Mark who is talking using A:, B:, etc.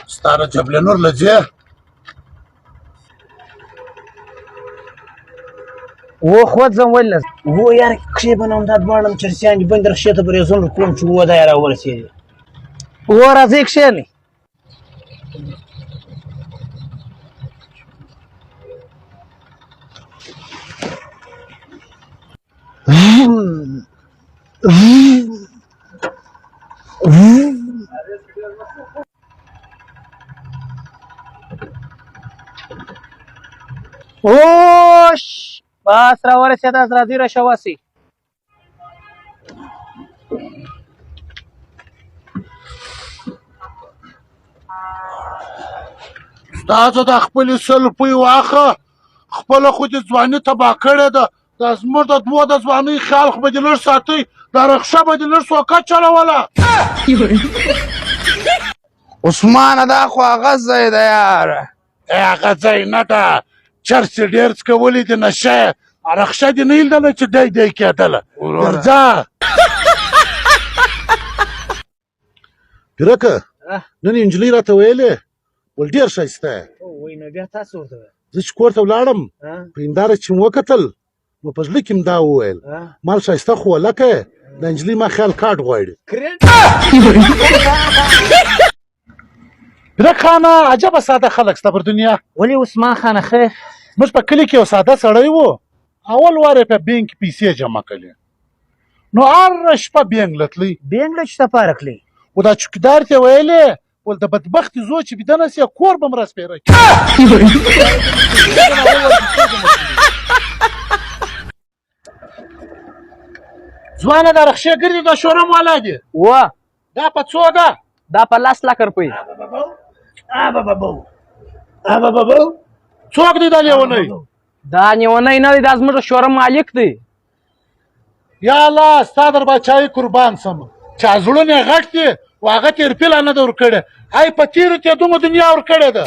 A: ستاره جبل نور لځه
B: و خود ځم ولنه و یار کښې بنوم دا دواړه چرسیان دي بندر کښې ته پرې زون کوم چې و دا یې راورسېدې و راځئ کښېنئ اوش بس راورسېده راځئ راشواسئ
A: استاده د خپلې 100 روپۍ واخه خپله خو دې ځواني تباه کړې ده دا زموږ د دوو د ځوانۍ خیال خو به دې لږ ساتئ دا رخشه به دې لږ سوکه چلوله
C: عثمانه دا خو هغه ځای ده یاره
A: هغه ځای نه ده چرس یې ډېر څکولي دي نشه رخشه دې نه لیدله چې دی کېدله درځه پیرکه نن نجلۍ راته ویلې ول ډېر ښایسته یې
B: وایي نو بیا تاسو ورته
A: زه چې کور ته ولاړم په هنداره چې مې وکتل نو په زړه کې مې دا وویل ما ښایسته خو ولکه یې د نجلۍ ما خیال کارډ غواړي پیرک خانه عجبه ساده خلک سته پر دنیا
B: ولې عثمان خانه خیر
A: موږ په کلي کې یو ساده سړی و اول وار یې په بینک کې پیسې جمع کړې نو هره شپه بینک له تلی
B: بینک له چې تپاره کړئ
A: و دا چوکیدار ته ویلې ول د بدبختي زوی چې بیده نه سي کور به م راسپېره ځوانه دا رخشې ګرځي دا شورم والا دي
B: و
A: دا په څو ده
B: دا په 10 لک روپۍ
A: څوک دی دا لیونی
B: دا نیونی نه دی دا زموږ شورم مالک دی
A: یا الله ستا در باچایي قربان سم چا زړونه غټ دي و هغه تیرپیله نه ده ورکړې ای په تیرو تېدو مو دنیا ورکړې ده